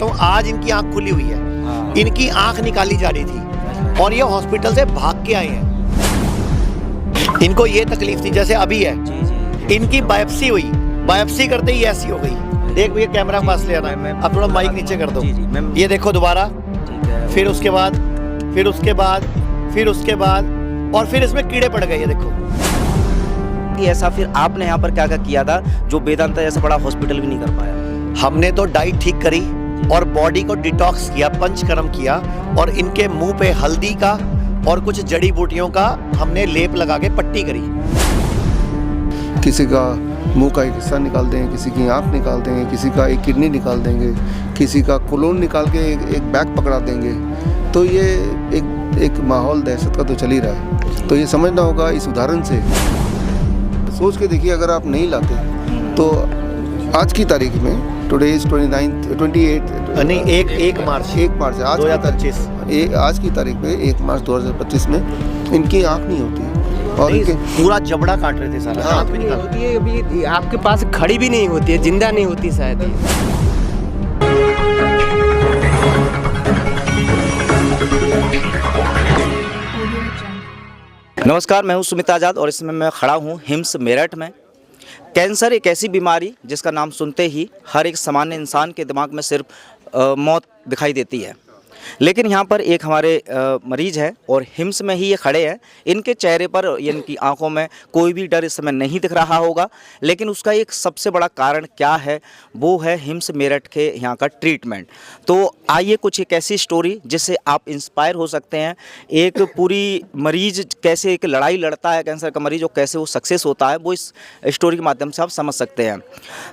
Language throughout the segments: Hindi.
बताता हूँ, आज इनकी आंख खुली हुई है। इनकी आंख निकाली जा रही थी और ये हॉस्पिटल से भाग के आए हैं। इनको ये तकलीफ थी जैसे अभी है। इनकी बायोप्सी हुई, बायोप्सी करते ही ऐसी हो गई। देख भैया कैमरा पास ले आना, अब थोड़ा माइक नीचे कर दो। ये देखो दोबारा, फिर उसके बाद, फिर उसके बाद, फिर उसके बाद, और फिर इसमें कीड़े पड़ गए। ये देखो ऐसा फिर आपने यहाँ पर क्या क्या किया था जो वेदांता जैसा बड़ा हॉस्पिटल भी नहीं कर पाया? हमने तो डाइट ठीक करी और बॉडी को डिटॉक्स किया, पंचकर्म किया, और इनके मुंह पे हल्दी का और कुछ जड़ी बूटियों का हमने लेप लगा के पट्टी करी। किसी का मुंह का एक हिस्सा निकाल देंगे, किसी की आंख निकाल देंगे, किसी का एक किडनी निकाल देंगे, किसी का कोलोन निकाल के एक बैग पकड़ा देंगे। तो ये एक माहौल दहशत का तो चल ही रहा है। तो ये समझना होगा, इस उदाहरण से सोच के देखिए, अगर आप नहीं लाते तो आज की तारीख में, टुडे इज 28 नहीं, एक मार्च आज 2025, आज की तारीख में 1 मार्च 2025 में इनकी आंख नहीं होती और इनके पूरा जबड़ा काट रहे थे सारा। आंख भी नहीं होती है, अभी आपके पास खड़ी भी नहीं होती है, जिंदा नहीं होती शायद ये। नमस्कार, मैं हूं सुमित आज़ाद और इसमें मैं खड़ा हूं हिम्स मेरठ में। कैंसर एक ऐसी बीमारी जिसका नाम सुनते ही हर एक सामान्य इंसान के दिमाग में सिर्फ मौत दिखाई देती है। लेकिन यहाँ पर एक हमारे मरीज है और हिम्स में ही ये खड़े हैं। इनके चेहरे पर, इनकी आंखों में कोई भी डर इस समय नहीं दिख रहा होगा, लेकिन उसका एक सबसे बड़ा कारण क्या है, वो है हिम्स मेरठ के यहाँ का ट्रीटमेंट। तो आइए कुछ एक ऐसी स्टोरी जिससे आप इंस्पायर हो सकते हैं। एक पूरी मरीज कैसे एक लड़ाई लड़ता है, कैंसर का मरीज, और कैसे वो सक्सेस होता है, वो इस स्टोरी के माध्यम से आप समझ सकते हैं।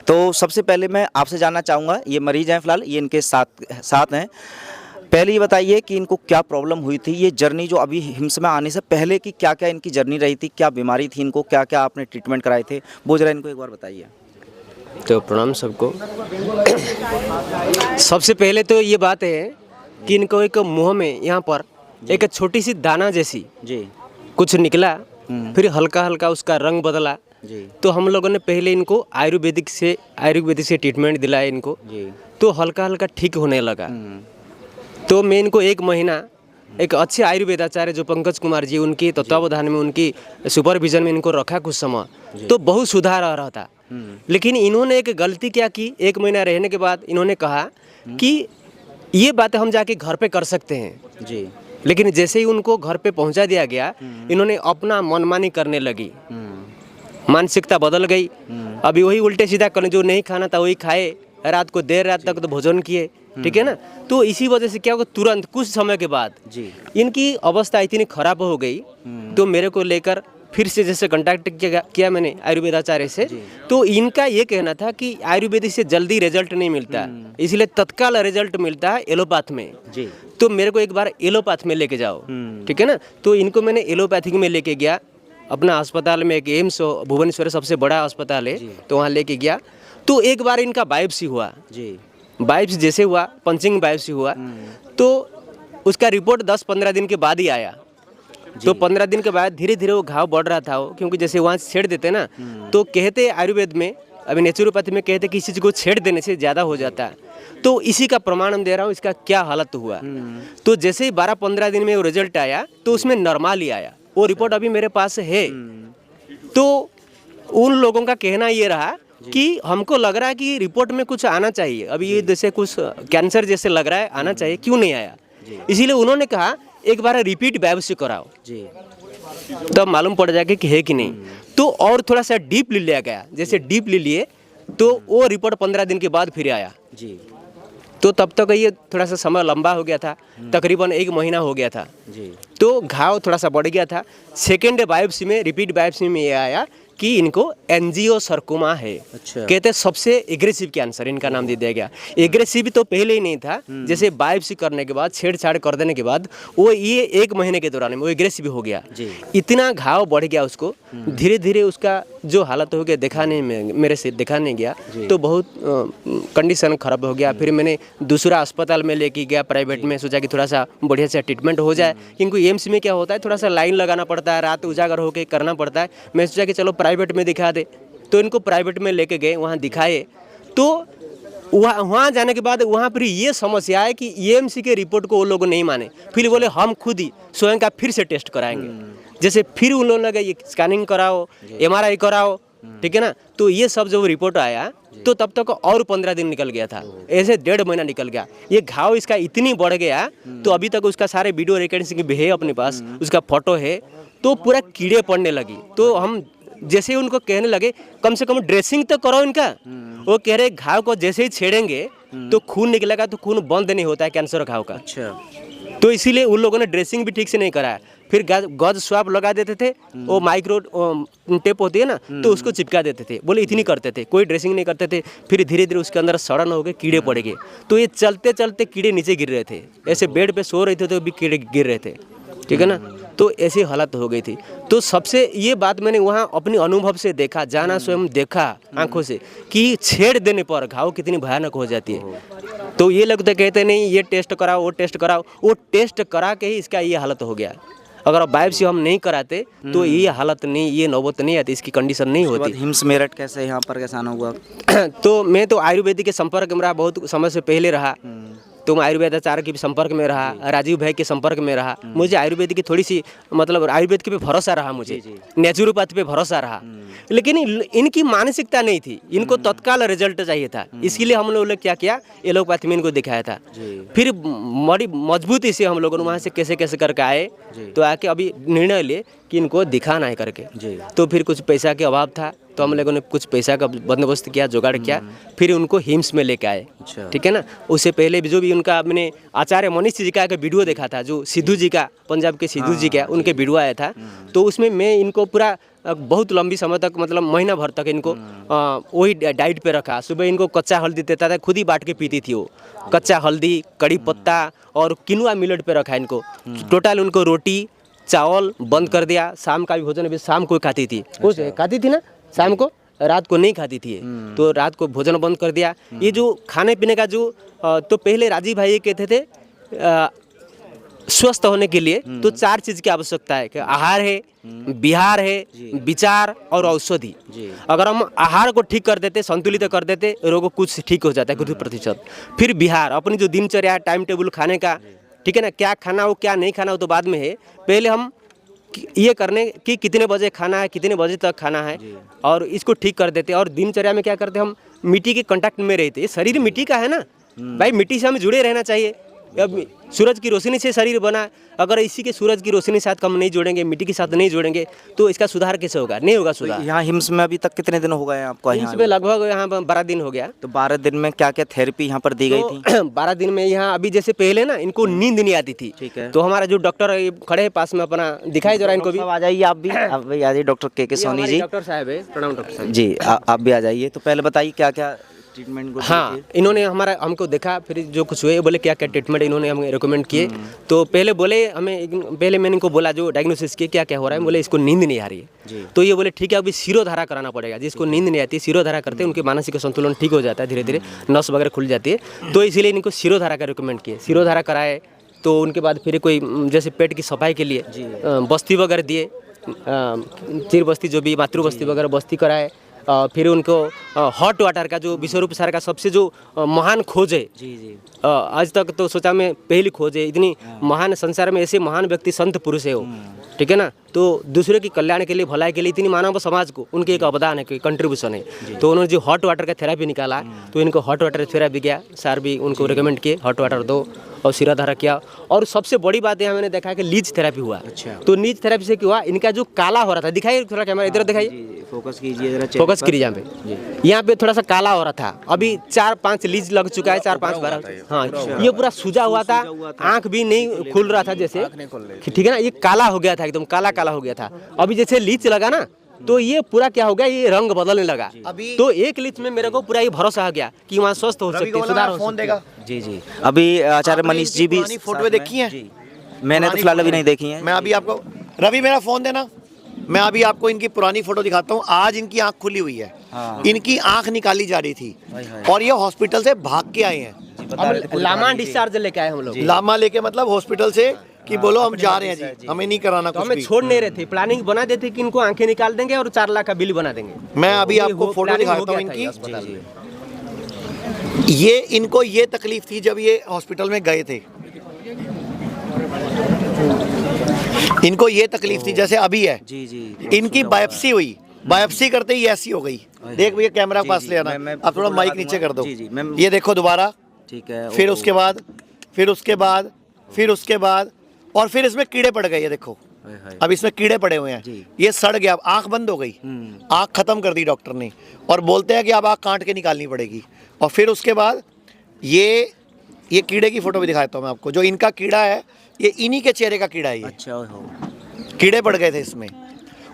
तो सबसे पहले मैं आपसे जानना चाहूँगा, ये मरीज हैं फिलहाल, ये इनके साथ हैं। पहले ये बताइए कि इनको क्या प्रॉब्लम हुई थी, ये जर्नी जो अभी हिम्स में आने से पहले की क्या क्या इनकी जर्नी रही थी, क्या बीमारी थी इनको, क्या क्या आपने ट्रीटमेंट कराए थे, वो जरा इनको एक बार बताइए। तो प्रणाम सबको। सबसे पहले तो ये बात है कि इनको एक मुंह में यहाँ पर एक छोटी सी दाना जैसी जी कुछ निकला, फिर हल्का हल्का उसका रंग बदला जी। तो हम लोगों ने पहले इनको आयुर्वेदिक से ट्रीटमेंट दिलाया इनको जी। तो हल्का हल्का ठीक होने लगा। तो मैं इनको 1 महीना एक अच्छे आयुर्वेदाचार्य जो पंकज कुमार जी, उनकी तत्वावधान में, उनकी सुपरविजन में इनको रखा कुछ समय, तो बहुत सुधार आ रहा था। लेकिन इन्होंने एक गलती क्या की, 1 महीना रहने के बाद इन्होंने कहा कि ये बातें हम जाके घर पे कर सकते हैं जी। लेकिन जैसे ही उनको घर पे पहुंचा दिया गया, इन्होंने अपना मनमानी करने लगी, मानसिकता बदल गई। अभी वही उल्टे सीधा करने, जो नहीं खाना था वही खाए, रात को देर रात तक तो भोजन किए, ठीक है ना। तो इसी वजह से क्या होगा, तुरंत कुछ समय के बाद जी इनकी अवस्था इतनी खराब हो गई, तो मेरे को लेकर फिर से जैसे कांटेक्ट किया मैंने आयुर्वेदाचार्य से। तो इनका ये कहना था कि आयुर्वेदिक से जल्दी रिजल्ट नहीं मिलता, इसलिए तत्काल रिजल्ट मिलता है एलोपैथ में जी। तो मेरे को एक बार एलोपैथ में लेके जाओ, ठीक है ना। तो इनको मैंने एलोपैथिक में लेके गया, अपना अस्पताल में, एक एम्स भुवनेश्वर सबसे बड़ा अस्पताल है, तो वहाँ लेके गया। तो एक बार इनका बायोप्सी हुआ जी। बायोप्सी जैसे हुआ, पंचिंग बायोप्सी हुआ, तो उसका रिपोर्ट 10-15 दिन के बाद ही आया। तो 15 दिन के बाद धीरे धीरे वो घाव बढ़ रहा था, क्योंकि जैसे वहाँ छेड़ देते ना, तो कहते आयुर्वेद में, अभी नेचुरोपैथी में कहते किसी चीज़ को छेड़ देने से ज़्यादा हो जाता है। तो इसी का प्रमाण हम दे रहा हूँ, इसका क्या हालत हुआ। तो जैसे ही 12-15 दिन में वो रिजल्ट आया, तो उसमें नॉर्मल ही आया। वो रिपोर्ट अभी मेरे पास है। तो उन लोगों का कहना ये रहा कि हमको लग रहा है कि रिपोर्ट में कुछ आना चाहिए, अभी ये जैसे कुछ कैंसर जैसे लग रहा है, आना चाहिए, क्यों नहीं आया। इसीलिए उन्होंने कहा एक बार रिपीट बायोप्सी कराओ जी, तब मालूम पड़ जाएगा कि है कि नहीं। तो और थोड़ा सा डीप ले लिया गया, जैसे डीप ले लिए तो वो रिपोर्ट 15 दिन के बाद फिर आया जी। तो तब तक ये थोड़ा सा समय लंबा हो गया था, तकरीबन 1 महीना हो गया था जी। तो घाव थोड़ा सा बढ़ गया था। सेकेंड बायोप्सी में, रिपीट बायोप्सी में ये आया कि इनको एंजियोसार्कोमा है। अच्छा। कहते हैं सबसे एग्रेसिव कैंसर, इनका नाम दे दिया गया। एग्रेसिव तो पहले ही नहीं था, जैसे बायोप्सी करने के बाद, छेड़छाड़ कर देने के बाद, वो ये 1 महीने के दौरान वो एग्रेसिव हो गया जी। इतना घाव बढ़ गया उसको, धीरे धीरे उसका जो हालत हो गया, दिखाने में, मेरे से दिखाने गया तो बहुत कंडीशन खराब हो गया। फिर मैंने दूसरा अस्पताल में लेके गया प्राइवेट में, सोचा कि थोड़ा सा बढ़िया से ट्रीटमेंट हो जाए, क्योंकि एम्स में क्या होता है, थोड़ा सा लाइन लगाना पड़ता है, रात उजागर होकर करना पड़ता है। मैं सोचा कि चलो प्राइवेट में दिखा दे, तो इनको प्राइवेट में लेके गए, वहाँ दिखाए। तो वहाँ जाने के बाद वहाँ पर ये समस्या है कि एएमसी के रिपोर्ट को वो लोग नहीं माने, फिर बोले हम खुद ही स्वयं का फिर से टेस्ट कराएंगे। जैसे फिर उन लोगों ने कहा ये स्कैनिंग कराओ, एमआरआई कराओ, ठीक है ना। तो ये सब जब रिपोर्ट आया तो तब तक और 15 दिन निकल गया था, ऐसे 1.5 महीना निकल गया। ये घाव इसका इतनी बढ़ गया तो अभी तक उसका सारे वीडियो रिकॉर्डिंग भी है अपने पास, उसका फोटो है, तो पूरा कीड़े पड़ने लगी। तो हम जैसे उनको कहने लगे कम से कम ड्रेसिंग तो करो इनका, वो कह रहे घाव को जैसे ही छेड़ेंगे तो खून निकलेगा, तो खून बंद नहीं होता है कैंसर घाव का। अच्छा, तो इसीलिए उन लोगों ने ड्रेसिंग भी ठीक से नहीं कराया। फिर गज स्वाब लगा देते थे, वो माइक्रो टेप होती है ना, तो उसको चिपका देते थे, बोले इतनी करते थे, कोई ड्रेसिंग नहीं करते थे। फिर धीरे धीरे उसके अंदर सड़न हो गए, कीड़े पड़ गए। तो ये चलते चलते कीड़े नीचे गिर रहे थे, ऐसे बेड पे सो रहे थे तो भी कीड़े गिर रहे थे, ठीक है ना। तो ऐसी हालत हो गई थी। तो सबसे ये बात मैंने वहाँ अपने अनुभव से देखा, जाना स्वयं देखा आंखों से कि छेड़ देने पर घाव कितनी भयानक हो जाती है। तो ये लोग तो कहते नहीं ये टेस्ट कराओ, वो टेस्ट कराओ, वो टेस्ट करा के ही इसका ये हालत हो गया। अगर बायोप्सी हम नहीं कराते तो ये हालत नहीं, ये नौबत नहीं आती, इसकी कंडीशन नहीं होती। हिम्स मेरठ कैसे यहाँ पर कैसा आना हुआ? तो मैं तो आयुर्वेदिक के संपर्क में रहा, बहुत समय से पहले रहा। तो मैं आयुर्वेदाचार्य के संपर्क में रहा, राजीव भाई के संपर्क में रहा। मुझे आयुर्वेद की थोड़ी सी मतलब आयुर्वेद के पे भरोसा रहा, मुझे नेचुरोपैथ पे भरोसा रहा। लेकिन इनकी मानसिकता नहीं थी, इनको तत्काल रिजल्ट चाहिए था। इसके लिए हम लोगों ने क्या किया, एलोपैथी में इनको दिखाया था। फिर बड़ी मजबूती से हम लोगों ने वहाँ से कैसे कैसे करके आए, तो आके अभी निर्णय लिए कि इनको दिखाना है करके। तो फिर कुछ पैसा के अभाव था, तो हम लोगों ने कुछ पैसा का बंदोबस्त किया, जुगाड़ किया, फिर उनको हिम्स में लेके आए, ठीक है ना। उससे पहले भी जो भी उनका मैंने आचार्य मनीष जी का एक वीडियो देखा था, जो सिद्धू जी का, पंजाब के सिद्धू जी का उनके वीडियो आया था। तो उसमें मैं इनको पूरा बहुत लंबी समय तक, मतलब महीना भर तक इनको वही डाइट पे रखा। सुबह इनको कच्चा हल्दी देता था, खुद ही बांट के पीती थी वो, कच्चा हल्दी, कड़ी पत्ता और किनुआ मिलेट पे रखा इनको। टोटल उनको रोटी चावल बंद कर दिया। शाम का भी भोजन भी शाम को खाती थी, खाती थी ना शाम को, रात को नहीं खाती थी। तो रात को भोजन बंद कर दिया। ये जो खाने पीने का जो तो पहले राजीव भाई ये कहते थे स्वस्थ होने के लिए तो 4 चीज की आवश्यकता है कि आहार है, विहार है, विचार और औषधि। अगर हम आहार को ठीक कर देते, संतुलित कर देते, रोग कुछ ठीक हो जाता है कुछ प्रतिशत। फिर विहार, अपनी जो दिनचर्या टाइम टेबल खाने का, ठीक है ना, क्या खाना हो क्या नहीं खाना हो तो बाद में है, पहले हम ये करने कि कितने बजे खाना है, कितने बजे तक खाना है, और इसको ठीक कर देते। और दिनचर्या में क्या करते, हम मिट्टी के कांटेक्ट में रहते। शरीर मिट्टी का है ना भाई, मिट्टी से हमें जुड़े रहना चाहिए। अब सूरज की रोशनी से शरीर बना, अगर इसी के सूरज की रोशनी के साथ हम नहीं जोड़ेंगे, मिट्टी के साथ नहीं जोड़ेंगे, तो इसका सुधार कैसे होगा, नहीं होगा सुधार। यहाँ हिम्स में अभी तक कितने दिन हो गए आपको? हिम्स में लगभग यहाँ 12 दिन हो गया। तो 12 दिन में क्या क्या थेरेपी यहाँ पर दी गई थी? 12 दिन में यहाँ अभी जैसे पहले ना इनको नींद नहीं आती थी, ठीक है। तो हमारा जो डॉक्टर खड़े हैं पास में, अपना दिखाई जरा इनको भी। आ जाइए आप भी, आप भी आ जाइए, डॉक्टर के सोनी जी। डॉक्टर साहब है, प्रणाम डॉक्टर साहब जी, आप भी आ जाइए। तो पहले बताइए क्या क्या ट्रीटमेंट को? हाँ, इन्होंने हमको देखा, फिर जो कुछ हुए बोले क्या क्या ट्रीटमेंट इन्होंने हमें रिकमेंड किए। तो पहले बोले पहले मैंने इनको बोला जो डायग्नोसिस किए क्या क्या हो रहा है, बोले इसको नींद नहीं आ रही है। तो ये बोले ठीक है अभी शिरोधारा कराना पड़ेगा, जिसको नींद नहीं आती शिरोधारा करते उनके मानसिक संतुलन ठीक हो जाता है, धीरे धीरे नस वगैरह खुल जाती है। तो इसीलिए इनको शिरोधारा का रिकमेंड किए, शिरोधारा कराए। तो उनके बाद फिर कोई जैसे पेट की सफाई के लिए बस्ती वगैरह दिए, चिर बस्ती जो भी मातृ बस्ती वगैरह बस्ती कराए। फिर उनको हॉट वाटर का जो विश्वरूप सार का सबसे जो महान खोज है, आज तक तो सोचा मैं पहली खोज है, इतनी महान संसार में ऐसे महान व्यक्ति संत पुरुष है वो, ठीक है ना। तो दूसरे की कल्याण के लिए, भलाई के लिए, इतनी मानव समाज को उनके एक अवदान है, कंट्रीब्यूशन है। तो उन्होंने जो हॉट वाटर का थेरापी निकाला, तो इनको हॉट वाटर थेरापी गया, सार भी उनको रिकमेंड किए हॉट वाटर दो, और शिरोधारा किया। और सबसे बड़ी बात यहाँ मैंने देखा कि लीच थेरापी हुआ। तो लीच थेरापी से क्या हुआ, इनका जो काला हो रहा था, दिखाइए थोड़ा कैमरा इधर दिखाइए, फोकस कीजिए जरा, फोकस करिए यहाँ पे थोड़ा सा काला हो रहा था। अभी 4-5 लीज लग चुका है, 4-5 बार। हाँ, ये पूरा सूजा हुआ था, आंख भी नहीं खुल रहा था जैसे, ठीक है ना, ये काला हो गया था, एकदम काला काला हो गया था। अभी जैसे लीच लगा ना, तो ये पूरा क्या हो गया, ये रंग बदलने लगा। तो एक लीच में मेरे को पूरा ये भरोसा आ गया कि वहाँ स्वस्थ हो सकती है, सुधार हो सकता है। जी जी। अभी आचार्य मनीष जी भी फोटो देखी है? मैंने तो फिलहाल अभी नहीं देखी है। मैं अभी आपको, रवि मेरा फोन देना, मैं अभी आपको इनकी पुरानी फोटो दिखाता हूँ। आज इनकी आंख खुली हुई है, इनकी आंख निकाली जा रही थी और ये हॉस्पिटल से भाग के आए हैं। लामा डिस्चार्ज लेके आए हम लोग, लामा लेके, मतलब हॉस्पिटल से कि बोलो हम जा रहे हैं जी, हमें नहीं कराना तो कुछ हमें भी। छोड़ नहीं रहे थे, प्लानिंग बना देते कि इनको आंखें निकाल देंगे और 4 लाख का बिल बना देंगे। मैं अभी आपको फोटो दिखाता हूँ इनकी। ये इनको ये तकलीफ थी जब ये हॉस्पिटल में गए थे, इनको ये तकलीफ थी जैसे अभी है। जी जी। इनकी बायोप्सी हुई, बायोप्सी करते ही ऐसी हो गई। देख भैया कैमरा जी, पास जी, ले आना, मैं अब थोड़ा फोटो माइक लगा नीचे दूंगा। कर दो। जी, जी, मैं- ये देखो दोबारा, ठीक है। फिर उसके बाद, फिर उसके बाद, फिर उसके बाद, और फिर इसमें कीड़े पड़ गए। ये देखो अब इसमें कीड़े पड़े हुए हैं, जी। ये सड़ गया, अब आंख बंद हो गई, आंख खत्म कर दी डॉक्टर ने, और बोलते हैं कि अब आंख काट के निकालनी पड़ेगी। और फिर उसके बाद ये कीड़े की फोटो भी दिखाता हूँ मैं आपको। जो इनका कीड़ा है ये इन्हीं के चेहरे का कीड़ा है। ये अच्छा हो। कीड़े पड़ गए थे इसमें।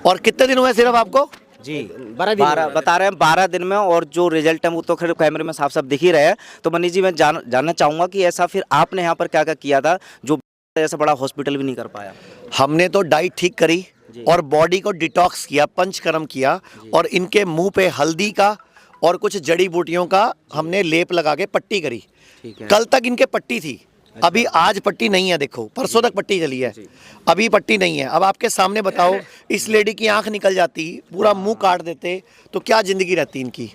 और कितने दिन हुए सिर्फ आपको? जी 12 बता रहे हैं 12 दिन में, और जो रिजल्ट है वो तो खैर कैमरे में साफ साफ दिख ही रहे हैं। तो मनीष जी, मैं जानना चाहूँगा कि ऐसा फिर आपने यहाँ पर क्या क्या किया था जो ऐसा बड़ा हॉस्पिटल भी नहीं कर पाया? हमने तो डाइट ठीक करी और बॉडी को डिटॉक्स किया, पंचकर्म किया, और इनके मुंह पे हल्दी का और कुछ जड़ी बूटियों का हमने लेप लगा के पट्टी करी। ठीक है। कल तक इनके पट्टी थी, अभी आज पट्टी नहीं है। देखो परसों तक पट्टी चली है, अभी पट्टी नहीं है। अब आपके सामने बताओ, इस लेडी की आंख निकल जाती, पूरा मुंह काट देते, तो क्या जिंदगी रहती इनकी।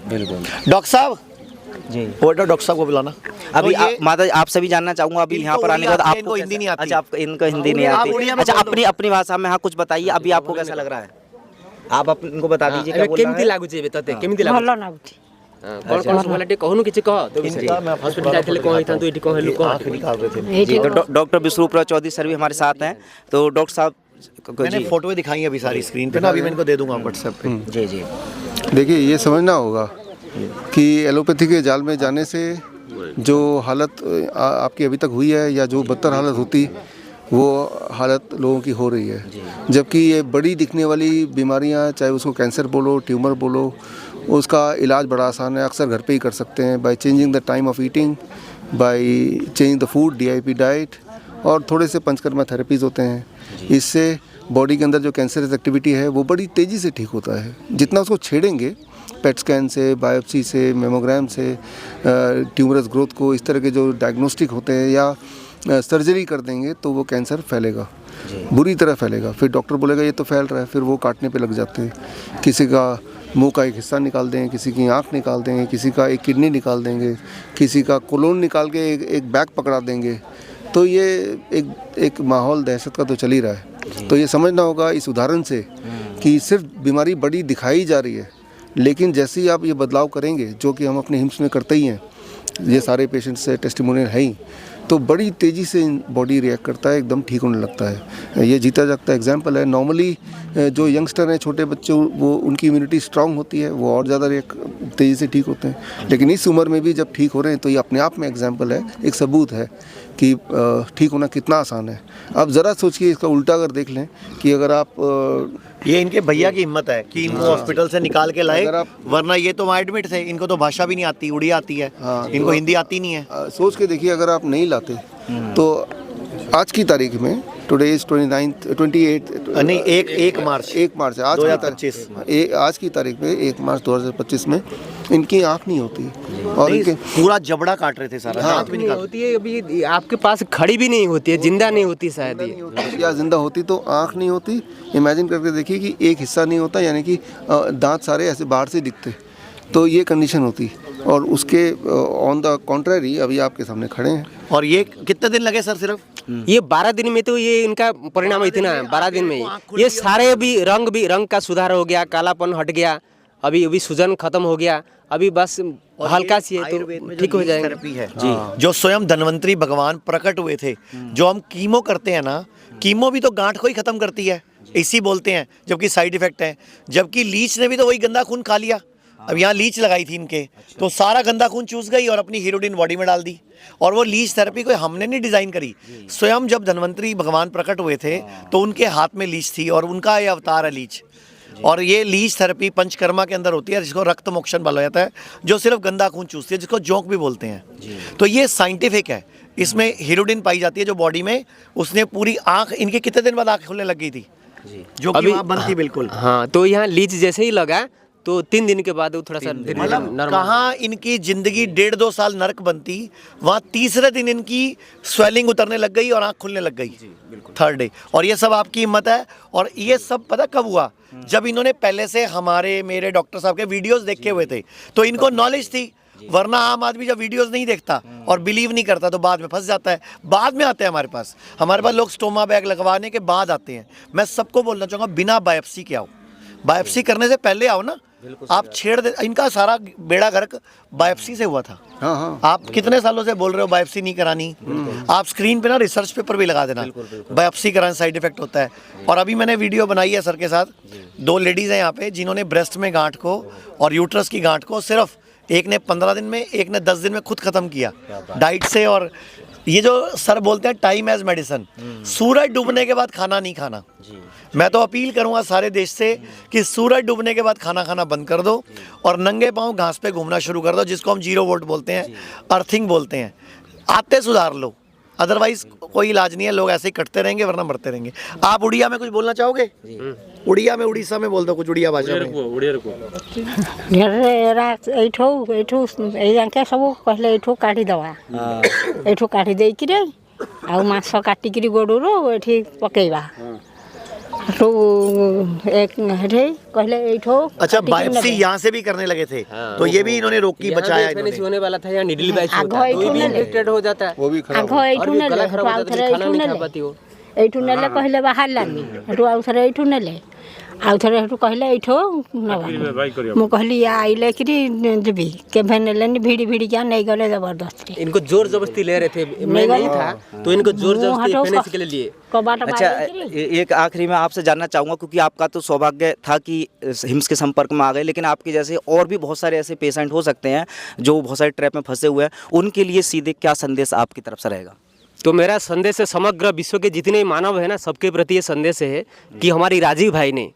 बिल्कुल डॉक्टर साहब, जी। वो डॉक्टर साहब को बुलाना। अभी तो ये- माता जी, आपसे भी जानना चाहूंगा अभी इनको यहाँ पर आने के बाद उड़िया आती है, आपको इनको हिंदी नहीं आती। अच्छा, आपको इनको हिंदी नहीं आप आती। उड़िया में अच्छा, बोल दो। अपनी अपनी भाषा में हाँ कुछ बताइए, अभी आपको कैसा लग रहा है? आप इनको बता दीजिए क्या बोल रहा केमती है। लाଗୁଛି ଏବେ ତତେ କେମିତି ଲାଗୁଛି? ଭଲ ଲାଗୁଛି। କଣ କଣ ସବୁ ହେଲା ଟିକେ କହୁନୁ କିଛି କହ तो इनका मैं आपको हॉस्पिटल जाइଥିଲେ कौन ହେଇଥାନ୍ତୁ एठी कौन हेलु आंख कौन निकाल रहे थे। जी, तो डॉक्टर विष्णुप्रिया चौधरी सर भी हमारे साथ हैं। तो डॉक्टर साहब मैंने जी फोटो दिखाई अभी सारी स्क्रीन पे ना, अभी मैं इनको दे दूंगा व्हाट्सएप पे। जी जी देखिए, ये समझना होगा कि एलोपैथी के जाल में जाने से जो हालत आपकी अभी तक हुई है या जो बदतर हालत होती, वो हालत लोगों की हो रही है। जबकि ये बड़ी दिखने वाली बीमारियां, चाहे उसको कैंसर बोलो, ट्यूमर बोलो, उसका इलाज बड़ा आसान है, अक्सर घर पे ही कर सकते हैं, by changing the time of eating, by changing the food, DIP diet, और थोड़े से पंचकर्मा थेरेपीज़ होते हैं। इससे बॉडी के अंदर जो कैंसरस एक्टिविटी है वो बड़ी तेज़ी से ठीक होता है। जितना उसको छेड़ेंगे, पेट स्कैन से, बायोप्सी से, मेमोग्राम से, ट्यूमरस ग्रोथ को, इस तरह के जो डायग्नोस्टिक होते हैं, या सर्जरी कर देंगे, तो वो कैंसर फैलेगा, बुरी तरह फैलेगा। फिर डॉक्टर बोलेगा ये तो फैल रहा है, फिर वो काटने पे लग जाते हैं। किसी का मुंह का एक हिस्सा निकाल देंगे, किसी की आंख निकाल देंगे, किसी का एक किडनी निकाल देंगे, किसी का कोलोन निकाल के एक बैग पकड़ा देंगे। तो ये एक माहौल दहशत का तो चल ही रहा है। तो ये समझना होगा इस उदाहरण से कि सिर्फ बीमारी बड़ी दिखाई जा रही है, लेकिन जैसे ही आप ये बदलाव करेंगे, जो कि हम अपने हिम्स में करते ही हैं, ये सारे पेशेंट्स से टेस्टिमोनियल है ही, तो बड़ी तेज़ी से बॉडी रिएक्ट करता है, एकदम ठीक होने लगता है। ये जीता जागता एग्जाम्पल है। नॉर्मली जो यंगस्टर हैं, छोटे बच्चे, वो उनकी इम्यूनिटी स्ट्रांग होती है, वो और ज़्यादा तेज़ी से ठीक होते हैं। लेकिन इस उम्र में भी जब ठीक हो रहे हैं, तो ये अपने आप में एग्जाम्पल है, एक सबूत है कि ठीक होना कितना आसान है। अब ज़रा सोचिए, इसका उल्टा अगर देख लें कि अगर आप ये इनके भैया की हिम्मत है कि इनको हॉस्पिटल से निकाल के लाए, अगर आप- वरना ये तो वहाँ एडमिट थे, इनको तो भाषा भी नहीं आती, उड़िया आती है, इनको हिंदी आती नहीं है। सोच के देखिए, अगर आप नहीं लाते तो आज की तारीख में, टुडे इज 28 नहीं, एक मार्च 1 मार्च है आज की 2025 तारीख। आज की तारीख में 1 मार्च 2025 में इनकी आँख नहीं होती, और नहीं, इनके पूरा जबड़ा काट रहे थे सारा, दांत भी नहीं निकाल। होती है अभी आपके पास खड़ी भी नहीं होती है, जिंदा नहीं होती शायद ये। या जिंदा होती तो आँख नहीं होती। इमेजिन करके देखिए कि एक हिस्सा नहीं होता, यानी कि दांत सारे ऐसे बाहर से दिखते, तो ये कंडीशन होती। और उसके ऑन द कॉन्ट्ररी अभी आपके सामने खड़े हैं। और ये कितने दिन लगे सर सिर्फ? ये 12 दिन में तो ये इनका परिणाम इतना है, 12 दिन में ही ये सारे भी रंग का सुधार हो गया, कालापन हट गया, अभी सूजन खत्म हो गया, अभी बस हल्का सी है तो ठीक हो जाएगा। थेरेपी है जी, जो स्वयं धन्वंतरी भगवान प्रकट हुए थे। जो हम कीमो करते हैं ना, कीमो भी तो गांठ को ही खत्म करती है, इसी बोलते हैं, जबकि साइड इफेक्ट है। जबकि लीच ने भी तो वही गंदा खून खा लिया। अब यहाँ लीच लगाई थी इनके, तो सारा गंदा खून चूस गई और अपनी हीरोडिन बॉडी में डाल दी। और वो लीच थेरेपी को हमने नहीं डिजाइन करी, स्वयं जब धन्वंतरी भगवान प्रकट हुए थे तो उनके हाथ में लीच थी, और उनका ये अवतार है लीच। और ये लीच थेरेपी पंचकर्मा के अंदर होती है, जिसको रक्त मोक्षण बोला जाता है, जो सिर्फ गंदा खून चूसती है, जिसको जोंक भी बोलते हैं। तो ये साइंटिफिक है। इसमें हीरोडिन पाई जाती है जो बॉडी में, उसने पूरी आंख, इनके कितने दिन बाद आंख खुलने लग गई थी, जो कि अभी- वहाँ बंद थी बिल्कुल। हाँ, तो यहाँ लीच जैसे ही लगा तो 3 दिन के बाद वो थोड़ा सा धीरे मतलब नॉर्मल। कहाँ इनकी जिंदगी 1.5-2 साल नरक बनती, वहाँ तीसरे दिन इनकी स्वेलिंग उतरने लग गई और आंख खुलने लग गई, 3rd डे। और ये सब आपकी हिम्मत है। और ये सब पता कब हुआ? जब इन्होंने पहले से मेरे डॉक्टर साहब के वीडियोस देखे हुए थे, तो इनको नॉलेज थी। वरना आम आदमी जब वीडियोस नहीं देखता और बिलीव नहीं करता तो बाद में फंस जाता है। बाद में आते हैं हमारे पास लोग स्टोमा बैग लगवाने के बाद आते हैं। मैं सबको बोलना चाहूँगा बिना बायोप्सी के आओ, बायोप्सी करने से पहले आओ ना। आप छेड़ दे, इनका सारा बेड़ा गर्क बायोप्सी से हुआ था। हाँ हाँ। आप कितने सालों से बोल रहे हो बायोप्सी नहीं करानी, आप स्क्रीन पे ना रिसर्च पेपर भी लगा देना, बायोप्सी कराने साइड इफेक्ट होता है। और अभी मैंने वीडियो बनाई है सर के साथ, 2 लेडीज़ हैं यहाँ पे जिन्होंने ब्रेस्ट में गांठ को और यूट्रस की गांठ को सिर्फ एक ने 15 दिन में, एक ने 10 दिन में खुद ख़त्म किया डाइट से। और ये जो सर बोलते हैं टाइम एज मेडिसिन, सूरज डूबने के बाद खाना नहीं खाना। मैं तो अपील करूंगा सारे देश से कि सूरज डूबने के बाद खाना खाना बंद कर दो और नंगे पांव घास पे घूमना शुरू कर दो, जिसको हम 0 वोल्ट बोलते हैं, अर्थिंग बोलते हैं। आते सुधार लो, अदरवाइज कोई इलाज नहीं है। लोग ऐसे ही कटते रहेंगे वरना मरते रहेंगे। आप उड़िया में कुछ बोलना चाहोगे? उड़िया में, उड़ीसा में बोल दो कुछ उड़िया भाषा में। एठू जाके सब कहले एठू काढ़ी दवा, एठू काढ़ी देइकिरे आउ मांस काटिकिरी गोडुरो एठी पकेइबा। तो एक हेठे कहले एठो। अच्छा, बायोप्सी यहाँ से भी करने लगे थे तो ये भी इन्होंने रोकी, बचाया इन्होंने। होने वाला था या निडल बैच होता है, वो भी इन्फेक्टेड हो जाता है, वो भी खराब आगो एठू ने ले खाना नहीं खा पाती हो। एठू नेले कहले बाहर लानी, एठू आउ थरे एठू नेले आउ थरे एठू कहले एठो नवा। मु कहली आइले किरी जबी केभे नेलेनी भिड़ी भिड़ी क्या नहीं गले जबरदस्ती। इनको जोर जबरदस्ती ले रहे थे, मैं नहीं था तो इनको जोर जबरदस्ती फेंकने के लिए लिए। अच्छा, एक आखिरी में आपसे जानना चाहूँगा, क्योंकि आपका तो सौभाग्य था कि हिम्स के संपर्क में आ गए, लेकिन आपके जैसे और भी बहुत सारे ऐसे पेशेंट हो सकते हैं जो बहुत सारे ट्रैप में फंसे हुए हैं, उनके लिए सीधे क्या संदेश आपकी तरफ से रहेगा? तो मेरा संदेश है समग्र विश्व के जितने मानव है ना, सबके प्रति ये संदेश है कि हमारी राजीव भाई ने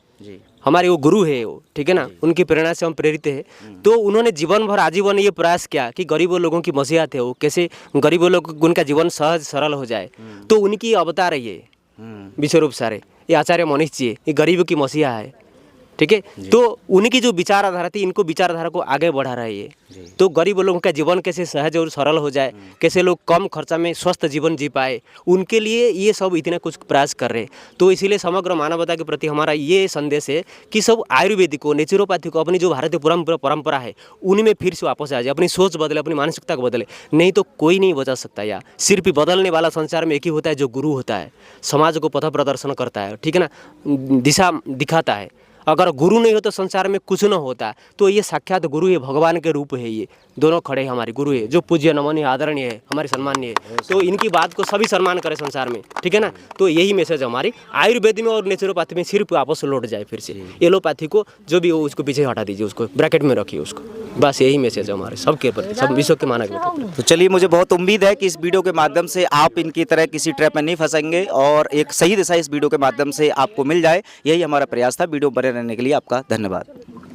हमारे वो गुरु है वो, ठीक है ना, उनकी प्रेरणा से हम प्रेरित हैं। तो उन्होंने जीवन भर आजीवन ये प्रयास किया कि गरीबों लोगों की मसीहत है वो, कैसे गरीबों लोग उनका जीवन सहज सरल हो जाए। तो उनकी अवतार है ये विश्वरूप सारे, ये आचार्य मनीष जी, ये गरीबों की मसीहा है, ठीक है। तो उनकी जो विचारधारा थी, इनको विचारधारा को आगे बढ़ा रहा है ये। तो गरीब लोगों का जीवन कैसे सहज और सरल हो जाए, कैसे लोग कम खर्चा में स्वस्थ जीवन जी पाए, उनके लिए ये सब इतना कुछ प्रयास कर रहे हैं। तो इसीलिए समग्र मानवता के प्रति हमारा ये संदेश है कि सब आयुर्वेदिक को, नेचुरोपैथी को, अपनी जो भारतीय परंपरा है उनमें फिर से वापस आ जाए, अपनी सोच बदले, अपनी मानसिकता को बदले। नहीं तो कोई नहीं बचा सकता। या सिर्फ बदलने वाला संसार में एक ही होता है, जो गुरु होता है, समाज को पथ प्रदर्शन करता है, ठीक है ना, दिशा दिखाता है। अगर गुरु नहीं हो तो संसार में कुछ न होता। तो ये साक्षात गुरु है, भगवान के रूप है, ये दोनों खड़े हैं हमारे गुरु है, जो पूज्य नमनीय आदरणीय है, हमारे सम्माननीय है। तो इनकी बात को सभी सम्मान करें संसार में, ठीक है ना। तो यही मैसेज हमारी आयुर्वेद में और नेचुरोपैथी में सिर्फ वापस लौट जाए फिर से। एलोपैथी को जो भी हो उसको पीछे हटा दीजिए, उसको ब्रैकेट में रखिए उसको, बस यही मैसेज है हमारे सबके प्रति, सब विश्व के मानव के प्रति। तो चलिए, मुझे बहुत उम्मीद है कि इस वीडियो के माध्यम से आप इनकी तरह किसी ट्रैप में नहीं फंसेंगे और एक सही दिशा इस वीडियो के माध्यम से आपको मिल जाए। यही हमारा प्रयास था। वीडियो बने रहने के लिए आपका धन्यवाद।